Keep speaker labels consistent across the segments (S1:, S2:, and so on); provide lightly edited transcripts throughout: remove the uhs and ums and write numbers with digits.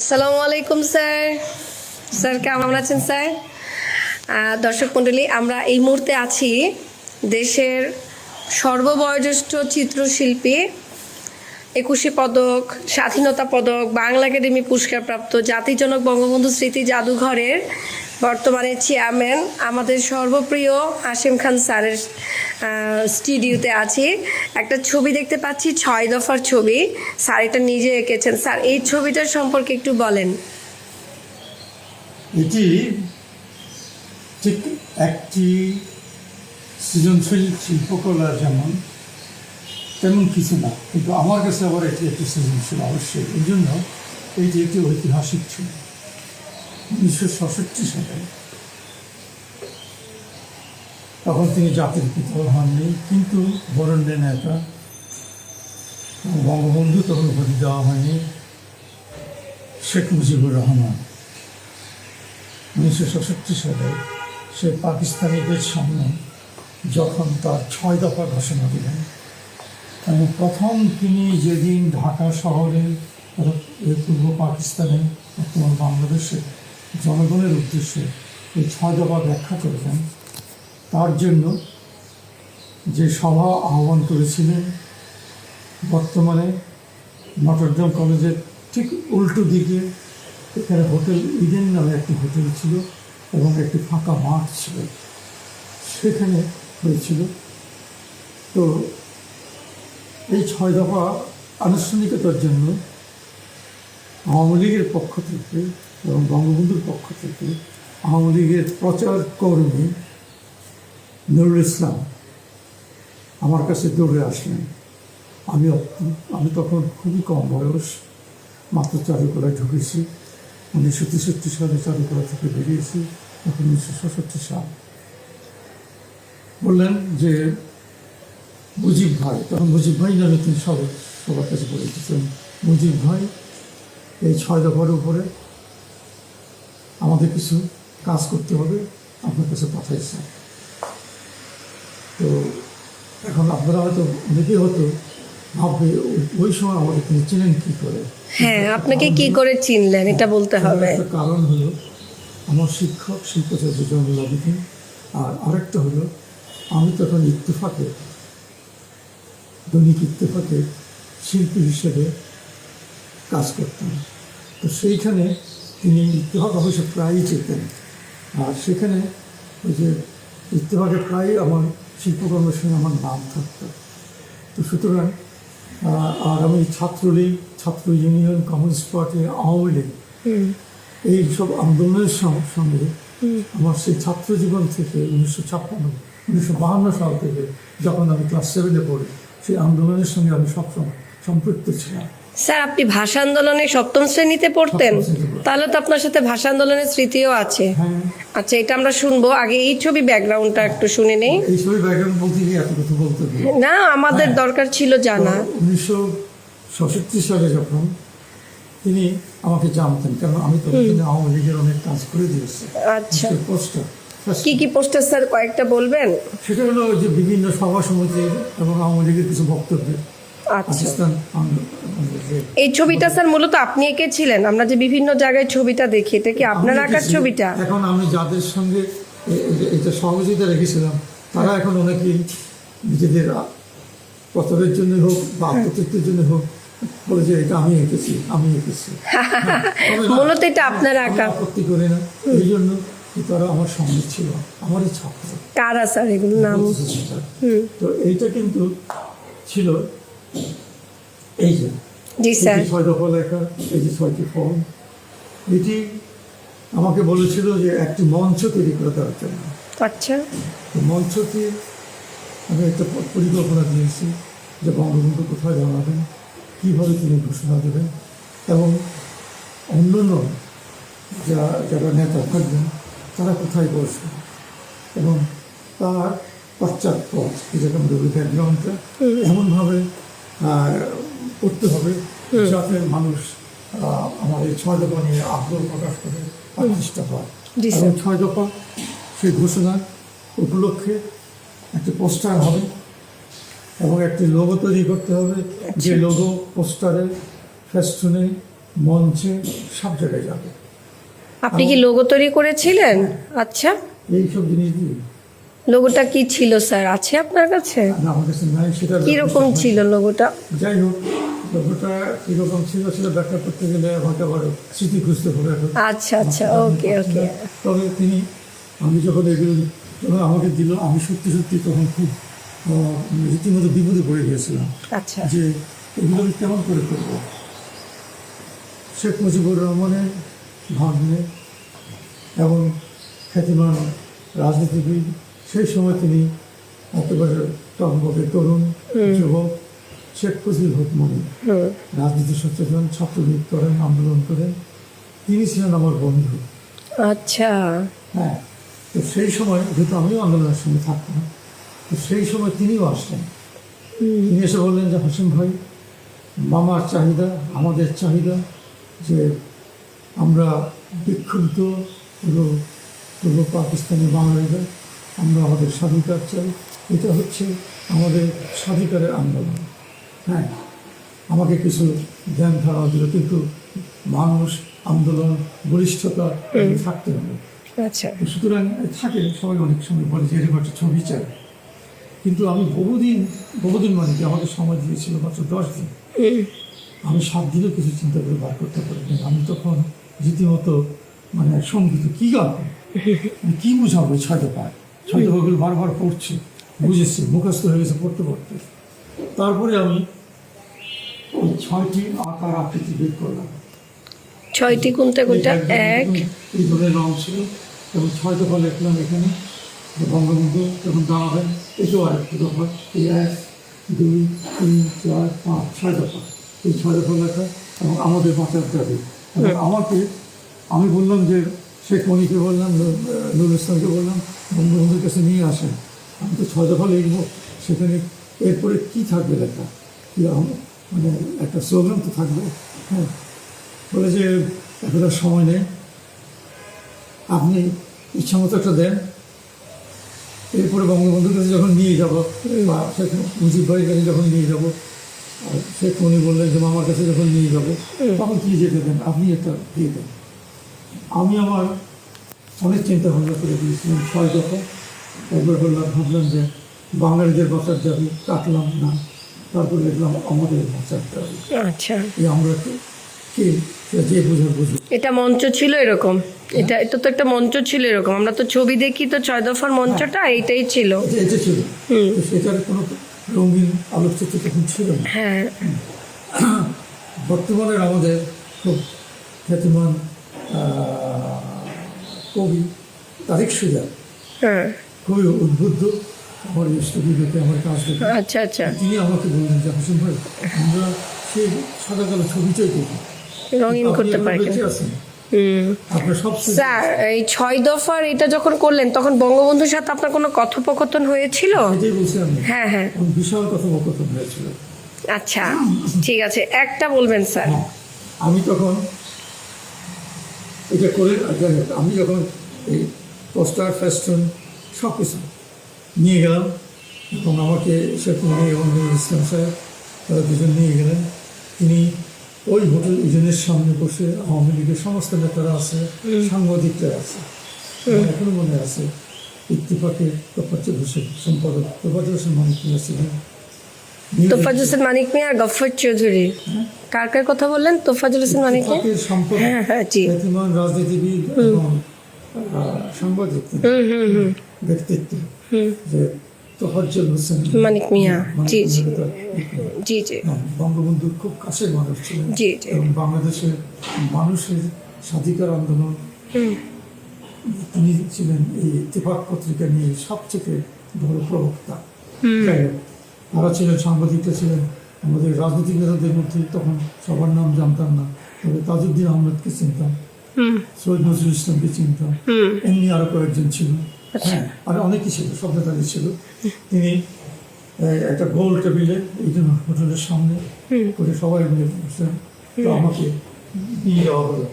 S1: আসসালামু আলাইকুম sir. Sir কেমন আছেন স্যার? দর্শক মণ্ডলী, আমরা এই মুহূর্তে আছি দেশের সর্ববয়োজ্যেষ্ঠ চিত্রশিল্পী, 21 পদক, স্বাধীনতা পদক, বাংলা একাডেমি পুরস্কারপ্রাপ্ত জাতিজনক বঙ্গবন্ধু স্মৃতি জাদুঘরের বর্তমানে চেয়ারম্যান আমাদের সর্বপ্রিয় হাশেম খান স্যারের স্টুডিওতে আছি। একটা ছবি দেখতে পাচ্ছি, 6 দফার ছবি। স্যার এটা নিজে এঁকেছেন। স্যার এই ছবিটার সম্পর্কে একটু বলেন।
S2: এটি ঠিক একটি সৃজনশীল শিল্পকলা যেমন তেমন কিছু না, কিন্তু আমার কাছে আবার এটি একটি সৃজনশীল অবশ্যই। এই জন্য এটি একটি ঐতিহাসিক ছবি। 1967 সালে, তখন তিনি জাতির পিতা হননি, কিন্তু বরেণ্যের নেতা বঙ্গবন্ধু তখন উপাধি দেওয়া হয়নি, শেখ মুজিবুর রহমান 1967 সালে সে পাকিস্তানিদের সামনে যখন তার 6 দফা ঘোষণা দিলেন, এবং প্রথম তিনি যেদিন ঢাকা শহরে পূর্ব পাকিস্তানে বর্তমান বাংলাদেশে জনগণের উদ্দেশ্যে এই 6 দফা ব্যাখ্যা করেছেন, তার জন্য যে সভা আহ্বান করেছিলেন বর্তমানে নটরডেম কলেজের ঠিক উল্টো দিকে, এখানে হোটেল ইডেন নামে একটি হোটেল ছিল এবং একটি ফাঁকা মাঠ ছিল, সেখানে হয়েছিল। তো এই 6 দফা আনুষ্ঠানিকতার জন্য আওয়ামী লীগের পক্ষ থেকে এবং বঙ্গবন্ধুর পক্ষ থেকে আওয়ামী লীগের প্রচার কর্মী নুরুল ইসলাম আমার কাছে দৌড়ে আসলেন। আমি তখন খুবই কম বয়স, মাত্র চারুকলায় ঢুকেছি। 1963 সালে চারুকলা থেকে বেরিয়েছি, তখন 1967 সাল। বললেন যে মুজিব ভাই, তখন মুজিব ভাই নামে তিনি সবার কাছে পরিচিত, মুজিব ভাই এই 6 দফার উপরে আমাদের কিছু কাজ করতে হবে, আপনার কাছে পাঠাইছেন। তো এখন আপনারা হয়তো অনেকেই হয়তো ভাববে ওই সময় আমাকে তিনি চেনেন কী করে।
S1: হ্যাঁ, আপনাকে কি করে চিনলেন এটা বলতে হবে।
S2: একটা কারণ হলো আমার শিক্ষক শিল্পাচার্য জয়নুল আবেদিন, আর আরেকটা হলো আমি তখন দৈনিক ইত্তেফাকে শিল্পী হিসেবে কাজ করতাম। তো সেইখানে তিনি ইত্তেফাক অবশ্য প্রায়ই যেতেন, আর সেখানে ওই যে ইত্তেফাকে প্রায়ই আমার শিল্পকর্মের সঙ্গে আমার নাম থাকত। তো সুতরাং আর আমি ছাত্রলীগ, ছাত্র union, communist party, Awami League এই সব আন্দোলনের সঙ্গে আমার সেই ছাত্র জীবন থেকে 1952 সাল থেকে যখন আমি ক্লাস 7-এ পড়ি, সেই আন্দোলনের সঙ্গে আমি সবসময় সম্পৃক্ত ছিলাম।
S1: স্যার আপনি ভাষা আন্দোলনে 7ম শ্রেণীতে পড়তেন? তাহলে তো আপনার সাথে ভাষা আন্দোলনের স্মৃতিও আছে।
S2: হ্যাঁ,
S1: আচ্ছা, এটা আমরা শুনবো। আগে এই ছবি ব্যাকগ্রাউন্ডটা একটু শুনে নেই।
S2: এই ছবি ব্যাকগ্রাউন্ড বলতে গিয়ে এত কথা বলতে গিয়ে
S1: না, আমাদের দরকার ছিল জানা।
S2: 1967 সালে যখন তিনি আমাকে জানতেন, কারণ আমি তো আওয়ামী লীগের অনেক কাজ করে দিয়েছি।
S1: আচ্ছা,
S2: পোস্টার,
S1: কি কি পোস্টার স্যার কয়েকটা বলবেন?
S2: সেটা হলো যে বিভিন্ন সভা সমিতি এবং আওয়ামী লীগের কিছু বক্তব্য।
S1: আচ্ছা, এই ছবিটা স্যার মূলত আপনি এঁকেছিলেন? আমরা যে বিভিন্ন জায়গায় ছবিটা দেখি, এটা কি আপনার আঁকার ছবিটা?
S2: এখন আমি যাদের সঙ্গে এটা সহযোগিতা রেখেছিলাম, তারা এখন অনেকেই নিজেদের প্রচারের জন্য হোক বা আত্মতৃপ্তির জন্য হোক বলে যে এটা আমি এঁকেছি।
S1: মূলত এটা আপনার আঁকা?
S2: আপত্তি করে না, এই জন্য তারা আমার সঙ্গে ছিল, আমারই ছাত্র।
S1: কারা স্যার এগুলো নাম?
S2: তো এইটা কিন্তু ছিল এই যে
S1: জি স্যার,
S2: 6 দফা লেখা, এই যে 6টি ফর্ম। এটি আমাকে বলেছিল যে একটি মঞ্চ তৈরি করে দেওয়ার জন্য।
S1: আচ্ছা,
S2: মঞ্চটি আমি একটা পরিকল্পনা দিয়েছি যে বঙ্গবন্ধু কোথায় দাঁড়াবেন, কীভাবে তিনি ঘোষণা দেবেন, এবং অন্যান্য যারা নেতা থাকবেন তারা কোথায় বসবেন, এবং তার পশ্চাৎপদ যেরকম ব্যাকগ্রাউন্ডটা এমনভাবে করতে হবে যাতে মানুষ আমার এই 6 দফা নিয়ে আগ্রহ প্রকাশ করে আকৃষ্ট হয়। এবং 6 দফা সেই ঘোষণা উপলক্ষে একটি পোস্টার হবে এবং একটি লোগো তৈরি করতে হবে, যে লোগো পোস্টারে ফেস্টুনে মঞ্চে সব জায়গায় যাবে।
S1: আপনি কি লোগো তৈরি করেছিলেন? আচ্ছা,
S2: এইসব জিনিস দিয়ে
S1: লোগোটা কি ছিল স্যার, আছে আপনার কাছে?
S2: না, আমার কাছে নাই। সেটা
S1: কিরকম ছিল লোগোটা?
S2: যাই হোক, ব্যাপারটা কীরকম ছিল সেটা ব্যাখ্যা করতে গেলে আমাকে আবার স্মৃতি খুঁজতে হবে এখন।
S1: আচ্ছা আচ্ছা, ওকে ওকে।
S2: তবে আমি যখন এগুলো যখন আমাকে দিল, আমি সত্যি সত্যি তখন খুব রীতিমতো বিপদে পড়ে গিয়েছিলাম
S1: আচ্ছা,
S2: যে এগুলো আমি কেমন করে করবো। শেখ মুজিবুর রহমানের ভাগ্নে এবং খ্যাতিমান রাজনীতিবিদ, সেই সময় তিনি একেবারে টকবকে তরুণ যুবক শেখ ফজলুল হক মনি, রাজনীতি সচেতন, ছাত্রলীগ করেন, আন্দোলন করেন। তিনি ছিলেন আমার বন্ধু।
S1: আচ্ছা,
S2: হ্যাঁ, তো সেই সময় যেহেতু আমিও আন্দোলনের সঙ্গে থাকতাম, তো সেই সময় তিনিও আসলেন। তিনি এসে বললেন যে হাসিম ভাই, মামার চাহিদা, আমাদের চাহিদা যে আমরা বিক্ষুব্ধ পুরো পাকিস্তানি বাঙালিরা, আমরা আমাদের স্বাধিকার চাই। এটা হচ্ছে আমাদের স্বাধিকারের আন্দোলন। হ্যাঁ, আমাকে কিছু জ্ঞান ধারণা দিল, কিন্তু মানুষ, আন্দোলন, বলিষ্ঠতা থাকতে হবে।
S1: আচ্ছা,
S2: সুতরাং থাকে, সবাই অনেক সময় বলে যে এরকম একটা ছবি চাই। কিন্তু আমি বহুদিন মানে কি আমাকে সময় দিয়েছিল মাত্র 10 দিন। আমি 7 দিনও কিছু চিন্তা করে বার করতে পারিনি। আমি তখন রীতিমতো মানে সঙ্গীত কী গান, কী বুঝাবো? 6 দফাগুলো বারবার পড়ছি, বুঝেছি, মুখস্থ হয়ে গেছে পড়তে পড়তে। তারপরে আমি ওই 6টি আকার আকৃতি বের করলাম।
S1: 6টি কোনটা কোনটা? এক,
S2: এই ধরনের রং ছিল, এবং 6 দফা লিখলাম এখানে যে বঙ্গবন্ধু যখন দাঁড়াবেন, এটাও আরেকটি দফা। এই 1, 2, 3, 4, 5, 6 দফা। এই 6 দফা লেখা এবং আমাদের বাঁচার দাবি। এবং আমি বললাম যে শেখ মনিকে বললাম, নুরুল ইসলামকে বললাম, বঙ্গবন্ধুর কাছে নিয়ে আসেন, আমি তো 6 দফা লিখবো, সেখানে এরপরে কী থাকবে লেখা, কী মানে একটা স্লোগান তো থাকবে। হ্যাঁ, বলে যে এতটা সময় নেই, আপনি ইচ্ছা মতো একটা দেন, এরপরে বঙ্গবন্ধুর কাছে যখন নিয়ে যাবো বা শেখ মুজিব ভাইয়ের কাছে যখন নিয়ে যাবো, শেখ মনি বললেন যে মামার কাছে যখন নিয়ে যাবো, তখন কী যেতে দেন, আপনি একটা দিয়ে দেন। আমি আমার অনেক চিন্তা ভাবনা করে দিয়েছিলাম 6 দফা। একবার ভাবলাম যে বাঙালিদের বাঁচার দাবি, কাটলাম না। তারপরে দেখলাম আমাদের বাঁচার দাবি।
S1: আচ্ছা,
S2: এই আমরা কে যে বোঝার বুঝি।
S1: এটা মঞ্চ ছিল এরকম? এটা তো একটা মঞ্চ ছিল এরকম, আমরা তো ছবি দেখি তো 6 দফার মঞ্চটা এইটাই ছিল।
S2: এটা ছিল, তো সেটার কোনো রঙিন আলোকচিত্র তখন ছিল না।
S1: হ্যাঁ,
S2: বর্তমানের আমাদের খুব খ্যাতিমান কবি তারিক সুজাত
S1: হ্যাঁ,
S2: খুবই উদ্বুদ্ধ আমার স্টুডিওতে আমার কাজ দেখে।
S1: আচ্ছা আচ্ছা,
S2: তিনি আমাকে বললেন যে হাসিম ভাই, আমরা সেই সাদা কালো ছবিটাই দেখি,
S1: রঙিন করতে পারি কিনা।
S2: আছেন আপনার সব
S1: স্যার, এই 6 দফার এটা যখন করলেন তখন বঙ্গবন্ধুর সাথে আপনার কোনো কথোপকথন হয়েছিল?
S2: এটাই বলছি আমি।
S1: হ্যাঁ হ্যাঁ,
S2: বিশাল কথোপকথন হয়েছিল।
S1: আচ্ছা ঠিক আছে, একটা বলবেন স্যার।
S2: হ্যাঁ, আমি তখন এটা করে আমি যখন এই পোস্টার, ফেস্টুন সব কিছু নিয়ে গেলাম, এবং আমাকে শেখ মনি এবং নুরুল ইসলাম সাহেব তারা দুজন নিয়ে গেলেন। তিনি ওই হোটেল ইডেনের সামনে বসে আওয়ামী লীগের সমস্ত নেতারা আছে, সাংবাদিকরা আছে, এখনো মনে আছে ইত্তেফাকের তোফাজ্জল হোসেন সম্পাদক তোফাজ্জল হোসেন মানিক মিয়া ছিলেন,
S1: তোফাজ্জল হোসেন মানিক মিয়া আর গফফর চৌধুরী। কার কার কথা বললেন? তোফাজ্জল হোসেন মানিক মিয়া,
S2: ইত্তেফাকের সম্পাদক,
S1: হ্যাঁ হ্যাঁ জি,
S2: খ্যাতিমান রাজনীতিবিদ এবং সাংবাদিক ব্যক্তিত্ব যে তোফাজ্জল হোসেন
S1: মানিক মিয়া, জি জি জি জি
S2: বঙ্গবন্ধুর খুব কাছের মানুষ ছিলেন,
S1: জি জি,
S2: এবং বাংলাদেশের মানুষের স্বাধিকার আন্দোলন তিনি ছিলেন এই ইত্তেফাক পত্রিকা নিয়ে সবচেয়ে বড় প্রবক্তা। যাই হোক, তারা ছিলেন, সাংবাদিকরা ছিলেন। আমাদের রাজনৈতিক নেতাদের মধ্যে তখন সবার নাম জানতাম না, তবে তাজউদ্দিন আহমেদকে চিনতাম, সৈয়দ নজরুল ইসলামকে চিনতাম, এমনি আরও কয়েকজন ছিল। হ্যাঁ, আর অনেকেই ছিল, সব নেতাদের ছিল। তিনি একটা গোল টেবিলে এই জন্য হোটেলের সামনে করে সবাই মিলে বসলেন। তো আমাকে নিয়ে যাওয়া হলো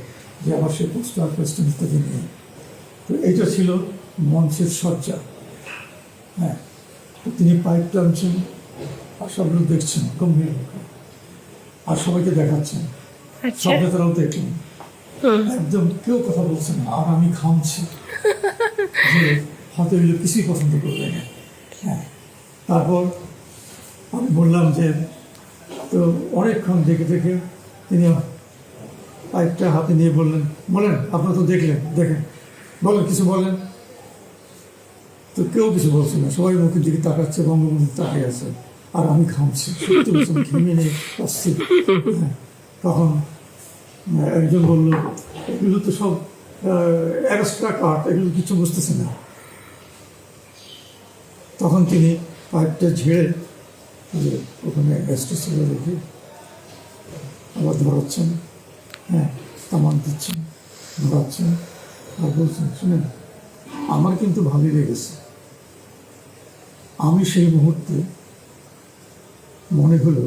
S2: যে আমার সে পোস্টার ফেস্টুন ইত্যাদি নিয়ে। তো এইটা ছিল মঞ্চের সজ্জা। হ্যাঁ, তো তিনি পাইপ টানছেন আর সব লোক দেখছেন গম্ভীর মুখে, আর সবাইকে দেখাচ্ছেন
S1: আচ্ছা।
S2: সভ্যতারাও দেখলাম একদম কেউ কথা বলছে না, আর আমি খামছি যে হয়তো এগুলো কিছুই পছন্দ করবে না। হ্যাঁ, তারপর আমি বললাম যে তো অনেকক্ষণ দেখে দেখে তিনি পাইপটা হাতে নিয়ে বললেন, আপনারা তো দেখলেন, দেখেন, বলেন, কিছু বলেন। তো কেউ কিছু বলছে না, সবাই মুখের দিকে তাকাচ্ছে, বঙ্গবন্ধু তাকিয়ে আছে, আর আমি খামছি, সত্যি বলছেন, ঘেমে নেই আসছি। হ্যাঁ, তখন একজন বলল, এগুলো তো সব এক্সট্রা কাঠ, এগুলো কিছু বুঝতেছে না। তখন তিনি পাইপটা ঝেড়ে যে ওখানে গ্যাসটা ছেড়ে রেখে আবার ধরাচ্ছেন, হ্যাঁ, তামান দিচ্ছেন, ধরাচ্ছেন, আর বলছেন, শুনেন, আমার কিন্তু ভালোই লেগেছে। আমি সেই মুহূর্তে মনে হলো